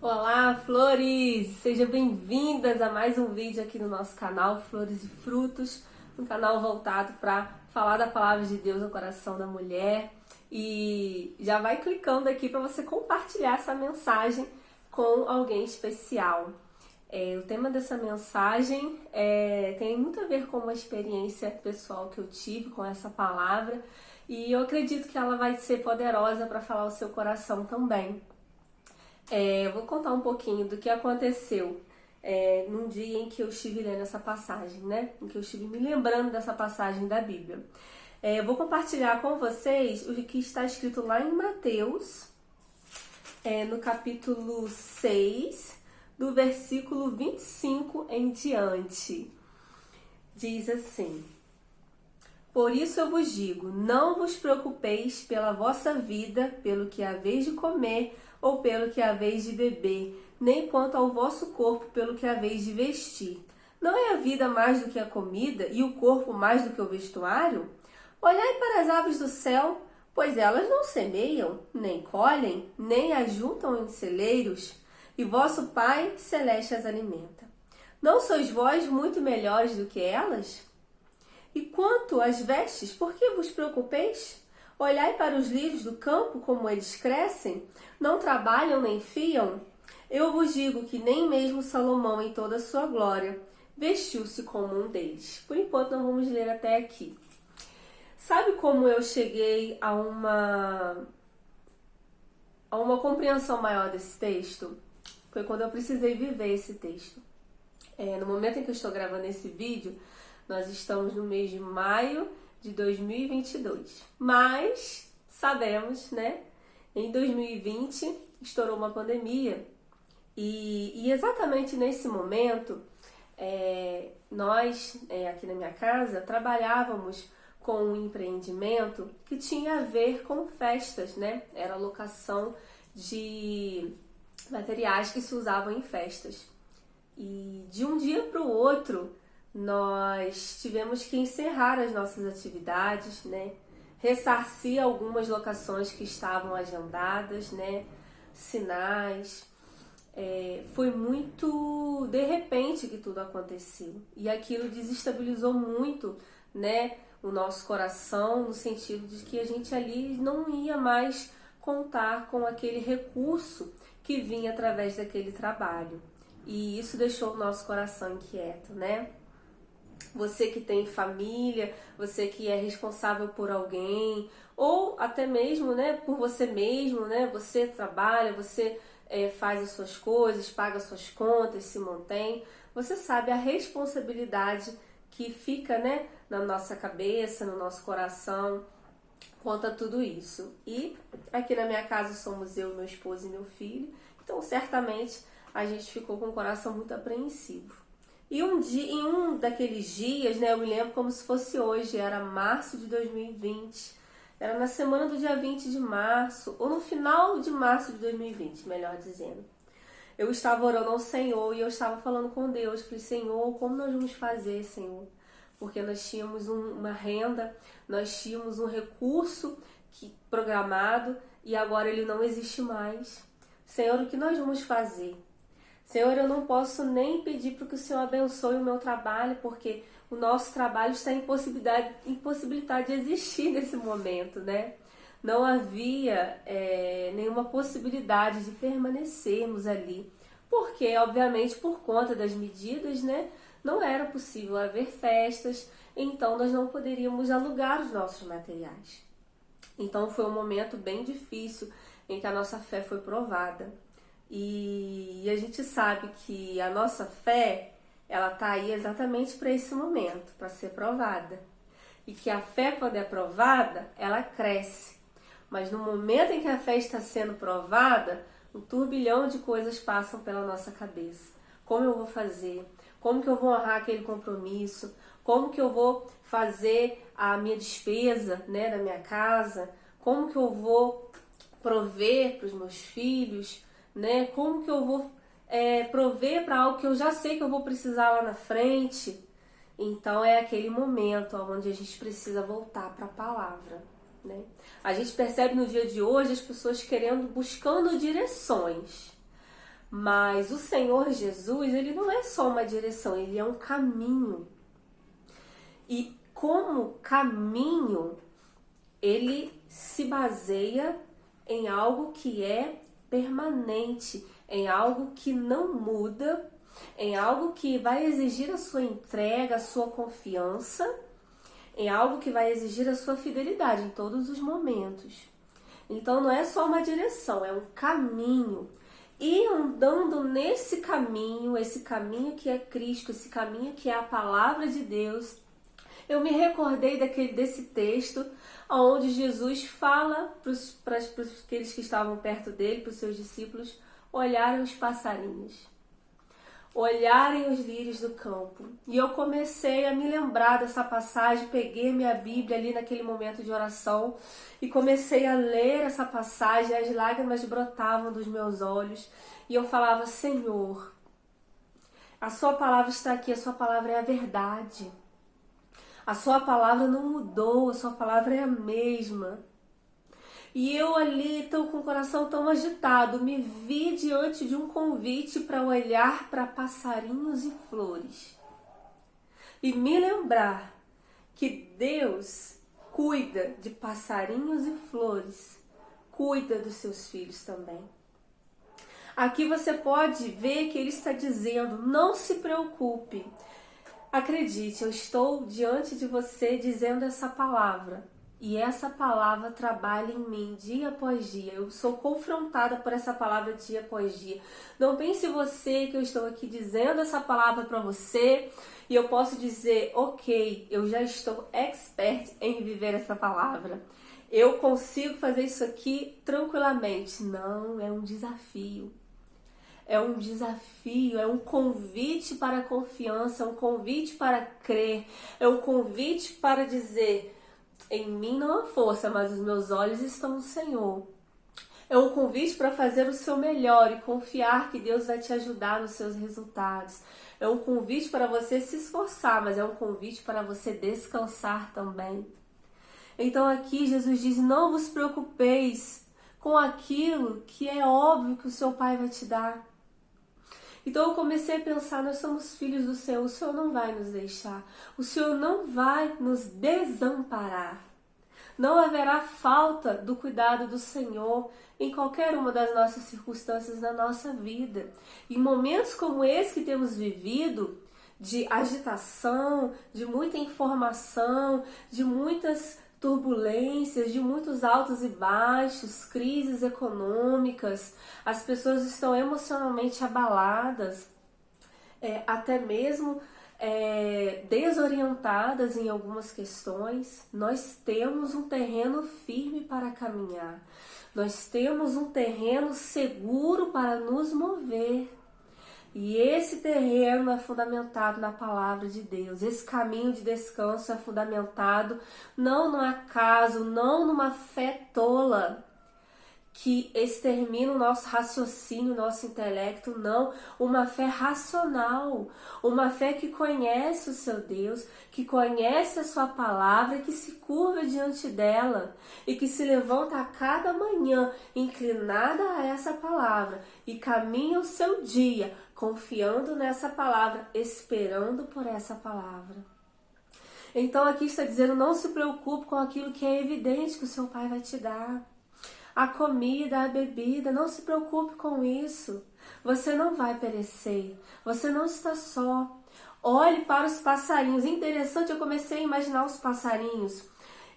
Olá, flores! Sejam bem-vindas a mais um vídeo aqui no nosso canal Flores e Frutos, um canal voltado para falar da palavra de Deus no coração da mulher. E já vai clicando aqui para você compartilhar essa mensagem com alguém especial. O tema dessa mensagem tem muito a ver com uma experiência pessoal que eu tive com essa palavra e eu acredito que ela vai ser poderosa para falar o seu coração também. Eu vou contar um pouquinho do que aconteceu num dia em que eu estive lendo essa passagem, né? Em que eu estive me lembrando dessa passagem da Bíblia. Eu vou compartilhar com vocês o que está escrito lá em Mateus, no capítulo 6, do versículo 25 em diante. Diz assim: Por isso eu vos digo, não vos preocupeis pela vossa vida, pelo que haveis de comer ou pelo que haveis de beber, nem quanto ao vosso corpo pelo que haveis de vestir. Não é a vida mais do que a comida e o corpo mais do que o vestuário? Olhai para as aves do céu, pois elas não semeiam, nem colhem, nem ajuntam em celeiros, e vosso Pai Celeste as alimenta. Não sois vós muito melhores do que elas? E quanto às vestes, por que vos preocupeis? Olhai para os lírios do campo, como eles crescem, não trabalham nem fiam. Eu vos digo que nem mesmo Salomão, em toda a sua glória, vestiu-se como um deles. Por enquanto, nós vamos ler até aqui. Sabe como eu cheguei a uma compreensão maior desse texto? Foi quando eu precisei viver esse texto. No momento em que eu estou gravando esse vídeo, nós estamos no mês de maio de 2022. Mas sabemos, né? Em 2020 estourou uma pandemia e exatamente nesse momento nós aqui na minha casa trabalhávamos com um empreendimento que tinha a ver com festas, né? Era locação de materiais que se usavam em festas. E de um dia para o outro nós tivemos que encerrar as nossas atividades, né? Ressarcir algumas locações que estavam agendadas, né? Sinais. Foi muito de repente que tudo aconteceu. E aquilo desestabilizou muito, né? O nosso coração, no sentido de que a gente ali não ia mais contar com aquele recurso que vinha através daquele trabalho. E isso deixou o nosso coração inquieto, né? Você que tem família, você que é responsável por alguém, ou até mesmo, né, por você mesmo, né? Você trabalha, você faz as suas coisas, paga as suas contas, se mantém. Você sabe a responsabilidade que fica, né, na nossa cabeça, no nosso coração, quanto a tudo isso. E aqui na minha casa somos eu, meu esposo e meu filho, então certamente a gente ficou com o coração muito apreensivo. E em um daqueles dias, né, eu me lembro como se fosse hoje, era março de 2020, era na semana do dia 20 de março, ou no final de março de 2020, melhor dizendo. Eu estava orando ao Senhor e eu estava falando com Deus, falei, Senhor, como nós vamos fazer, Senhor? Porque nós tínhamos uma renda, nós tínhamos um recurso programado e agora ele não existe mais. Senhor, o que nós vamos fazer? Senhor, eu não posso nem pedir para que o Senhor abençoe o meu trabalho, porque o nosso trabalho está impossibilitado de existir nesse momento, né? Não havia nenhuma possibilidade de permanecermos ali, porque, obviamente, por conta das medidas, né? Não era possível haver festas, então nós não poderíamos alugar os nossos materiais. Então foi um momento bem difícil em que a nossa fé foi provada. E a gente sabe que a nossa fé, ela está aí exatamente para esse momento, para ser provada. E que a fé, quando é provada, ela cresce. Mas no momento em que a fé está sendo provada, um turbilhão de coisas passam pela nossa cabeça. Como eu vou fazer? Como que eu vou honrar aquele compromisso? Como que eu vou fazer a minha despesa, né, da minha casa? Como que eu vou prover para os meus filhos? Né? Como que eu vou prover para algo que eu já sei que eu vou precisar lá na frente? Então é aquele momento onde a gente precisa voltar para a palavra, né? A gente percebe no dia de hoje as pessoas buscando direções, Mas o Senhor Jesus, ele não é só uma direção, ele é um caminho. E como caminho, ele se baseia em algo que é permanente, em algo que não muda, em algo que vai exigir a sua entrega, a sua confiança, em algo que vai exigir a sua fidelidade em todos os momentos. Então não é só uma direção, é um caminho. E andando nesse caminho, esse caminho que é Cristo, esse caminho que é a palavra de Deus, eu me recordei desse texto onde Jesus fala para aqueles que estavam perto dele, para os seus discípulos, olharem os passarinhos, olharem os lírios do campo. E eu comecei a me lembrar dessa passagem, peguei minha Bíblia ali naquele momento de oração e comecei a ler essa passagem, as lágrimas brotavam dos meus olhos e eu falava: Senhor, a sua palavra está aqui, a sua palavra é a verdade. A sua palavra não mudou, a sua palavra é a mesma. E eu ali, com o coração tão agitado, me vi diante de um convite para olhar para passarinhos e flores. E me lembrar que Deus cuida de passarinhos e flores, cuida dos seus filhos também. Aqui você pode ver que ele está dizendo: não se preocupe. Acredite, eu estou diante de você dizendo essa palavra. E essa palavra trabalha em mim dia após dia. Eu sou confrontada por essa palavra dia após dia. Não pense você que eu estou aqui dizendo essa palavra para você e eu posso dizer: ok, eu já estou expert em viver essa palavra. Eu consigo fazer isso aqui tranquilamente. Não, é um desafio. É um desafio, é um convite para a confiança, é um convite para crer, é um convite para dizer: em mim não há força, mas os meus olhos estão no Senhor. É um convite para fazer o seu melhor e confiar que Deus vai te ajudar nos seus resultados. É um convite para você se esforçar, mas é um convite para você descansar também. Então aqui Jesus diz: não vos preocupeis com aquilo que é óbvio que o seu Pai vai te dar. Então eu comecei a pensar: nós somos filhos do Senhor, o Senhor não vai nos deixar, o Senhor não vai nos desamparar. Não haverá falta do cuidado do Senhor em qualquer uma das nossas circunstâncias na nossa vida. Em momentos como esse que temos vivido, de agitação, de muita informação, de muitas turbulências, de muitos altos e baixos, crises econômicas, as pessoas estão emocionalmente abaladas, até mesmo desorientadas em algumas questões. Nós temos um terreno firme para caminhar, nós temos um terreno seguro para nos mover. E esse terreno é fundamentado na palavra de Deus. Esse caminho de descanso é fundamentado não no acaso, não numa fé tola que extermina o nosso raciocínio, o nosso intelecto, não. Uma fé racional, uma fé que conhece o seu Deus, que conhece a sua palavra, que se curva diante dela e que se levanta a cada manhã inclinada a essa palavra e caminha o seu dia confiando nessa palavra, esperando por essa palavra. Então aqui está dizendo: não se preocupe com aquilo que é evidente que o seu Pai vai te dar. A comida, a bebida, não se preocupe com isso. Você não vai perecer, você não está só. Olhe para os passarinhos. Interessante, eu comecei a imaginar os passarinhos.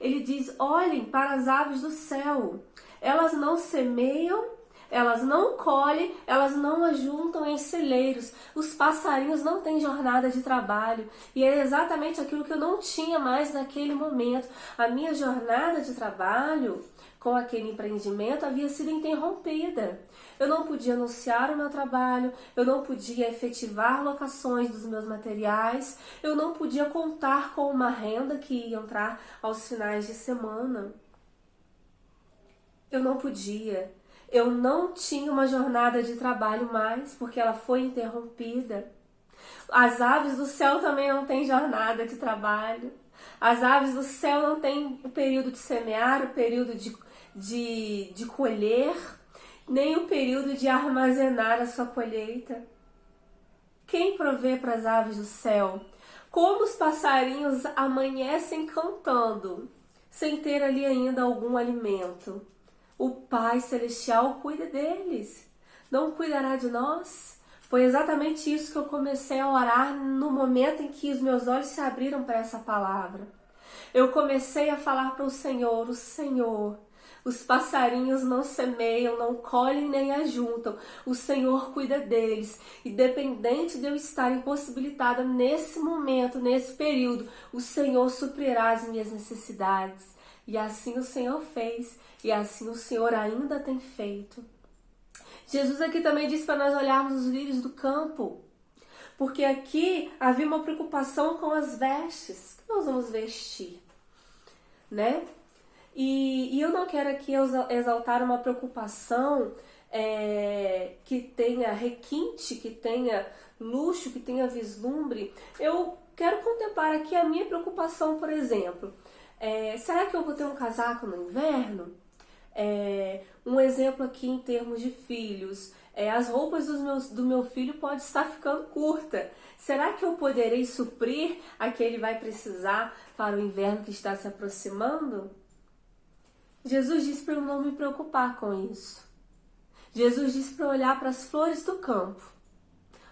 Ele diz: olhem para as aves do céu. Elas não semeiam, elas não colhem, elas não ajuntam em celeiros. Os passarinhos não têm jornada de trabalho. E é exatamente aquilo que eu não tinha mais naquele momento. A minha jornada de trabalho com aquele empreendimento havia sido interrompida. Eu não podia anunciar o meu trabalho, eu não podia efetivar locações dos meus materiais, eu não podia contar com uma renda que ia entrar aos finais de semana. Eu não podia. Eu não tinha uma jornada de trabalho mais, porque ela foi interrompida. As aves do céu também não têm jornada de trabalho. As aves do céu não têm o período de semear, o período de colher. nem o período de armazenar a sua colheita. Quem provê para as aves do céu? Como os passarinhos amanhecem cantando, sem ter ali ainda algum alimento. O Pai Celestial cuida deles. Não cuidará de nós? Foi exatamente isso que eu comecei a orar no momento em que os meus olhos se abriram para essa palavra. Eu comecei a falar para o Senhor, os passarinhos não semeiam, não colhem nem ajuntam. O Senhor cuida deles. Independente de eu estar impossibilitada nesse momento, nesse período, o Senhor suprirá as minhas necessidades. E assim o Senhor fez. E assim o Senhor ainda tem feito. Jesus aqui também diz para nós olharmos os lírios do campo. Porque aqui havia uma preocupação com as vestes. O que nós vamos vestir? Né? E eu não quero aqui exaltar uma preocupação que tenha requinte, que tenha luxo, que tenha vislumbre. Eu quero contemplar aqui a minha preocupação, por exemplo. Será que eu vou ter um casaco no inverno? Um exemplo aqui em termos de filhos. As roupas do meu filho pode estar ficando curta. Será que eu poderei suprir a que ele vai precisar para o inverno que está se aproximando? Jesus disse para eu não me preocupar com isso. Jesus disse para eu olhar para as flores do campo.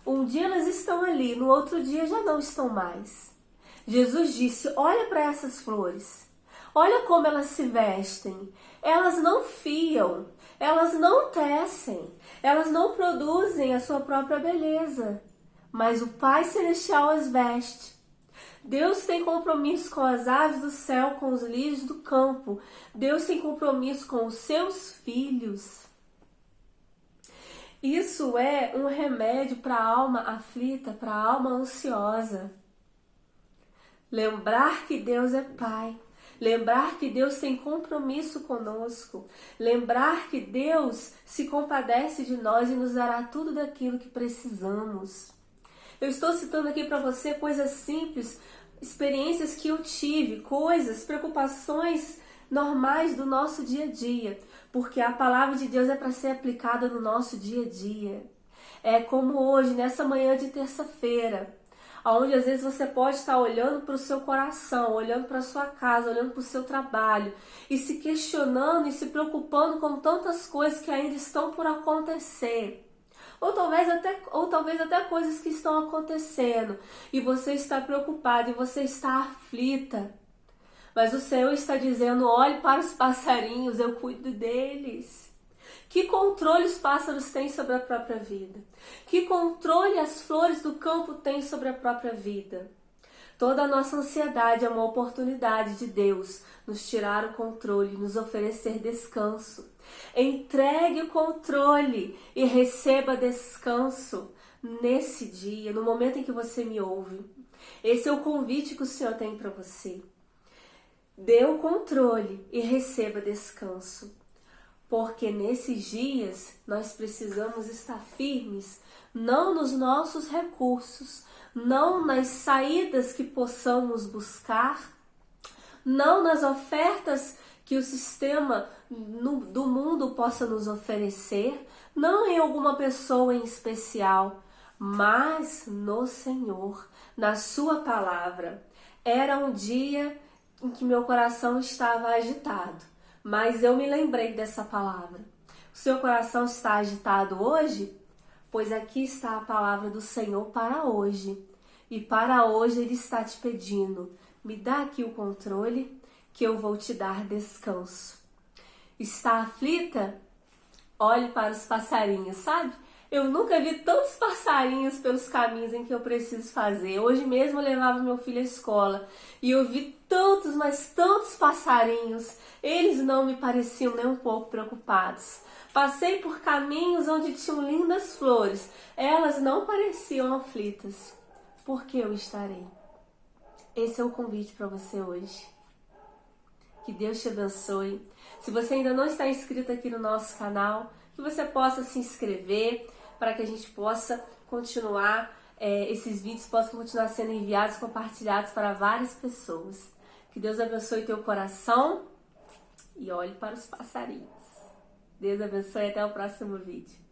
Um dia elas estão ali, no outro dia já não estão mais. Jesus disse, olha para essas flores. Olha como elas se vestem. Elas não fiam, elas não tecem, elas não produzem a sua própria beleza. Mas o Pai Celestial as veste. Deus tem compromisso com as aves do céu, com os lírios do campo. Deus tem compromisso com os seus filhos. Isso é um remédio para a alma aflita, para a alma ansiosa. Lembrar que Deus é Pai. Lembrar que Deus tem compromisso conosco. Lembrar que Deus se compadece de nós e nos dará tudo daquilo que precisamos. Eu estou citando aqui para você coisas simples, experiências que eu tive, coisas, preocupações normais do nosso dia a dia, porque a palavra de Deus é para ser aplicada no nosso dia a dia. É como hoje, nessa manhã de terça-feira, onde às vezes você pode estar olhando para o seu coração, olhando para a sua casa, olhando para o seu trabalho e se questionando e se preocupando com tantas coisas que ainda estão por acontecer. Ou talvez até coisas que estão acontecendo e você está preocupado e você está aflita. Mas o Senhor está dizendo, olhe para os passarinhos, eu cuido deles. Que controle os pássaros têm sobre a própria vida? Que controle as flores do campo têm sobre a própria vida? Toda a nossa ansiedade é uma oportunidade de Deus nos tirar o controle, nos oferecer descanso. Entregue o controle e receba descanso nesse dia, no momento em que você me ouve. Esse é o convite que o Senhor tem para você. Dê o controle e receba descanso. Porque nesses dias nós precisamos estar firmes, não nos nossos recursos, não nas saídas que possamos buscar, não nas ofertas que o sistema do mundo possa nos oferecer, não em alguma pessoa em especial, mas no Senhor, na sua palavra. Era um dia em que meu coração estava agitado, mas eu me lembrei dessa palavra. O seu coração está agitado hoje? Pois aqui está a palavra do Senhor para hoje. E para hoje Ele está te pedindo, me dá aqui o controle, que eu vou te dar descanso. Está aflita? Olhe para os passarinhos, sabe? Eu nunca vi tantos passarinhos pelos caminhos em que eu preciso fazer. Hoje mesmo eu levava meu filho à escola e eu vi tantos, mas tantos passarinhos. Eles não me pareciam nem um pouco preocupados. Passei por caminhos onde tinham lindas flores. Elas não pareciam aflitas. Por que eu estarei? Esse é o convite para você hoje. Que Deus te abençoe. Se você ainda não está inscrito aqui no nosso canal, que você possa se inscrever para que a gente possa continuar, esses vídeos possam continuar sendo enviados, compartilhados para várias pessoas. Que Deus abençoe teu coração e olhe para os passarinhos. Deus abençoe e até o próximo vídeo.